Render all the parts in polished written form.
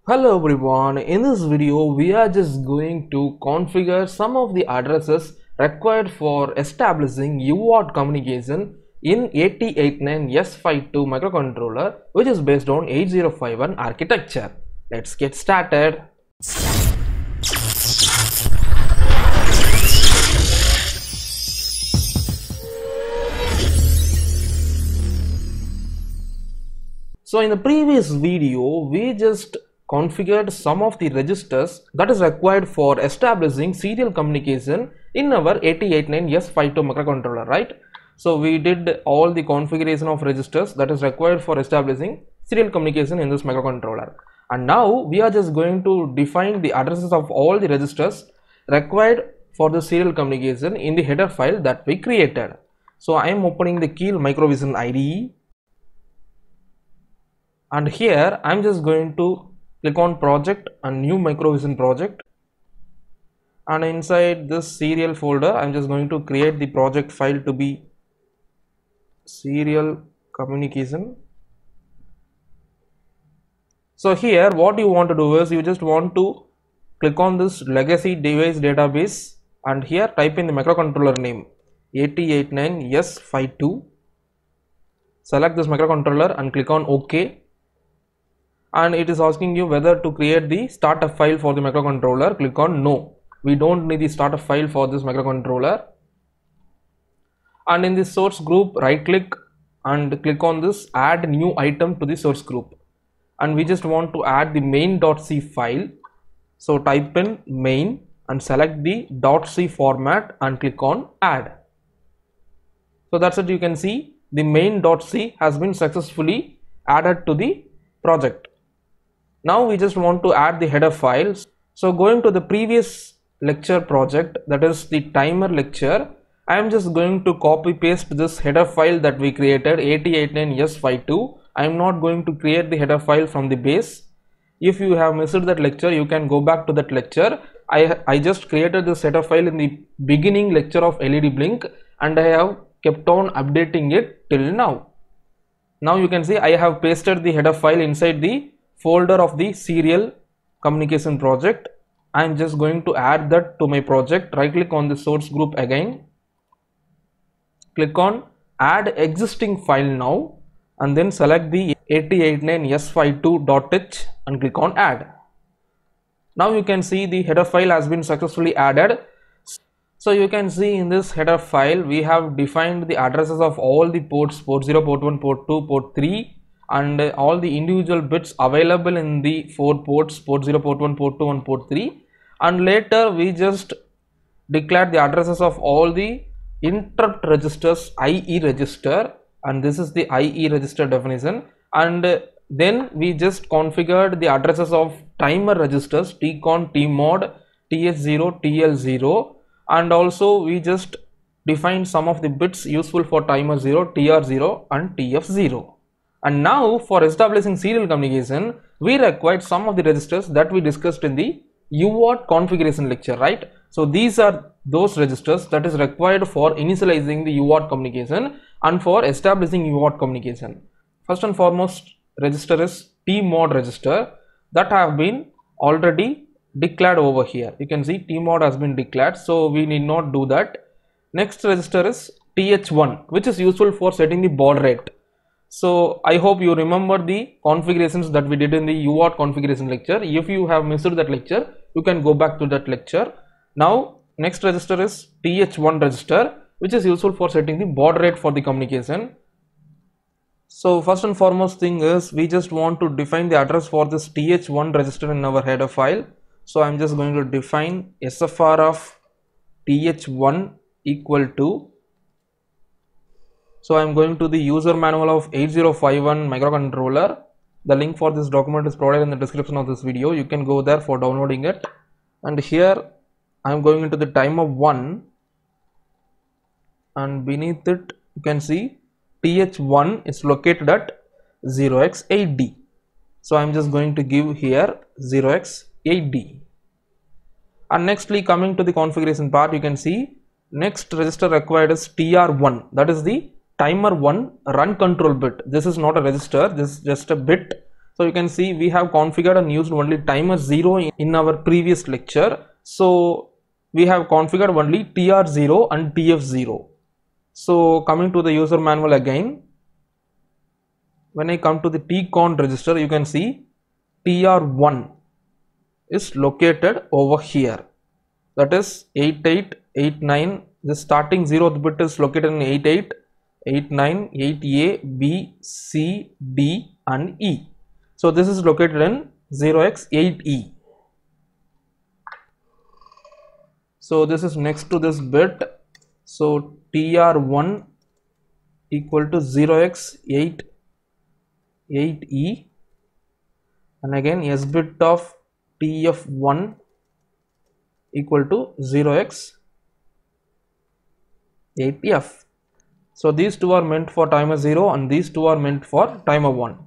Hello everyone, in this video we are just going to configure some of the addresses required for establishing UART communication in 8089S52 microcontroller, which is based on 8051 architecture. Let's get started. So in the previous video we just configured some of the registers that is required for establishing serial communication in our 8089S52 microcontroller, right? So we did all the configuration of registers that is required for establishing serial communication in this microcontroller, and now we are just going to define the addresses of all the registers required for the serial communication in the header file that we created. So I am opening the Keil Microvision IDE, and here I am just going to click on project and new Microvision project, and inside this serial folder I am just going to create the project file to be serial communication. So here what you want to do is you just want to click on this legacy device database and here type in the microcontroller name 8089S52, select this microcontroller and click on OK. And it is asking you whether to create the startup file for the microcontroller. Click on no, we don't need the startup file for this microcontroller. And in the source group, right click and click on this add new item to the source group, and we just want to add the main.c file. So type in main and select the .c format and click on add. So that's it, you can see the main.c has been successfully added to the project. Now we just want to add the header files. So going to the previous lecture project, that is the timer lecture, I am just going to copy paste this header file that we created 8089S52. I am not going to create the header file from the base. If you have missed that lecture, you can go back to that lecture. I just created this header file in the beginning lecture of LED Blink, and I have kept on updating it till now. Now you can see I have pasted the header file inside the folder of the serial communication project. I am just going to add that to my project. Right click on the source group again, click on add existing file now, and then select the 8089S52.h and click on add. Now you can see the header file has been successfully added. So you can see in this header file we have defined the addresses of all the ports, port 0, port 1, port 2, port 3, and all the individual bits available in the 4 ports, port 0, port 1, port 2 and port 3. And later we just declared the addresses of all the interrupt registers, IE register, and this is the IE register definition. And then we just configured the addresses of timer registers TCON, TMOD, TH0, TL0, and also we just defined some of the bits useful for timer 0, TR0 and TF0. And now for establishing serial communication, we required some of the registers that we discussed in the UART configuration lecture, right? So these are those registers that is required for initializing the UART communication and for establishing UART communication. First and foremost register is TMOD register that have been already declared over here. You can see TMOD has been declared, so we need not do that. Next register is TH1, which is useful for setting the baud rate. So I hope you remember the configurations that we did in the UART configuration lecture. If you have missed that lecture, you can go back to that lecture. Now next register is TH1 register, which is useful for setting the baud rate for the communication. So first and foremost thing is we just want to define the address for this TH1 register in our header file. So I'm just going to define SFR of TH1 equal to, so I'm going to the user manual of 8051 microcontroller. The link for this document is provided in the description of this video. You can go there for downloading it. And here I'm going into the timer 1, and beneath it you can see TH1 is located at 0x8D. So I'm just going to give here 0x8D. And nextly, coming to the configuration part, you can see next register required is TR1, that is the timer 1 run control bit. This is not a register, this is just a bit. So you can see we have configured and used only timer 0 in our previous lecture. So we have configured only TR0 and TF0. So coming to the user manual again, when I come to the TCON register, you can see TR1 is located over here, that is 8889. The starting 0th bit is located in 88, 89, 8A, B, C, D and E. So this is located in 0x8E. So this is next to this bit. So TR1 equal to 0x8E, and again S bit of TF1 equal to 0x8F. So these two are meant for timer 0 and these two are meant for timer 1.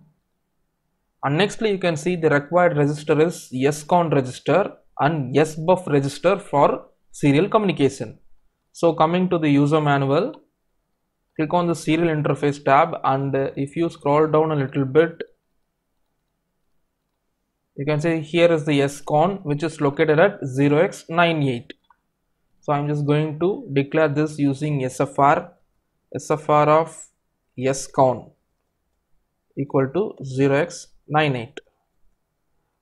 And nextly you can see the required register is SCON register and SBUF register for serial communication. So coming to the user manual, click on the serial interface tab, and if you scroll down a little bit, you can see here is the SCON which is located at 0x98. So I'm just going to declare this using SFR of SCON equal to 0x98,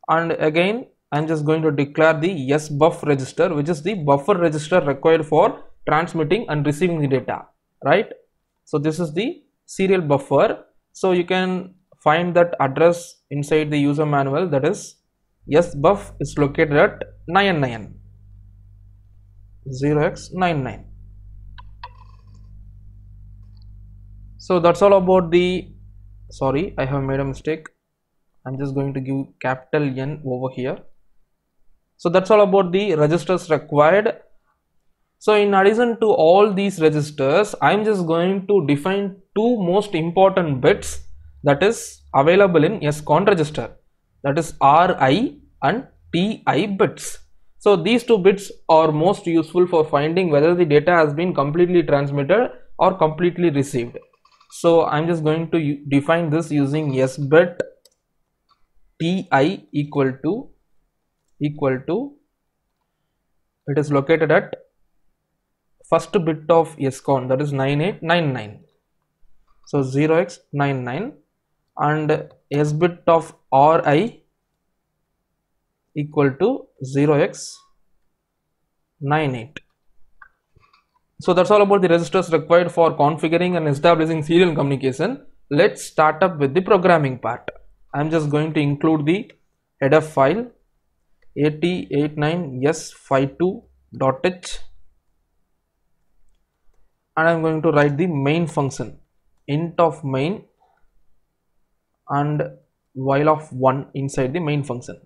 and again I'm just going to declare the SBUF register, which is the buffer register required for transmitting and receiving the data, right? So this is the serial buffer. So you can find that address inside the user manual, that is SBUF is located at 99, 0x99. So that's all about the, sorry, I have made a mistake. I'm just going to give capital N over here. So that's all about the registers required. So in addition to all these registers, I'm just going to define two most important bits that is available in SCON register, that is RI and TI bits. So these two bits are most useful for finding whether the data has been completely transmitted or completely received. So I'm just going to define this using S bit TI equal to it is located at first bit of SCON, that is 9899. So 0x99, and S bit of RI equal to 0x98. So that's all about the registers required for configuring and establishing serial communication. Let's start up with the programming part. I'm just going to include the header file 8089s52.h, and I'm going to write the main function int of main and while of 1 inside the main function.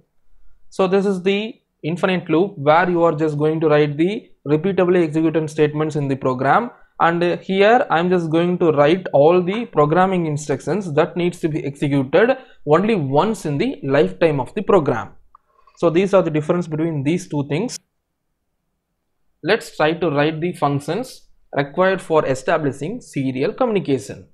So this is the infinite loop where you are just going to write the repeatably executed statements in the program, and here I'm just going to write all the programming instructions that needs to be executed only once in the lifetime of the program. So these are the difference between these two things. Let's try to write the functions required for establishing serial communication.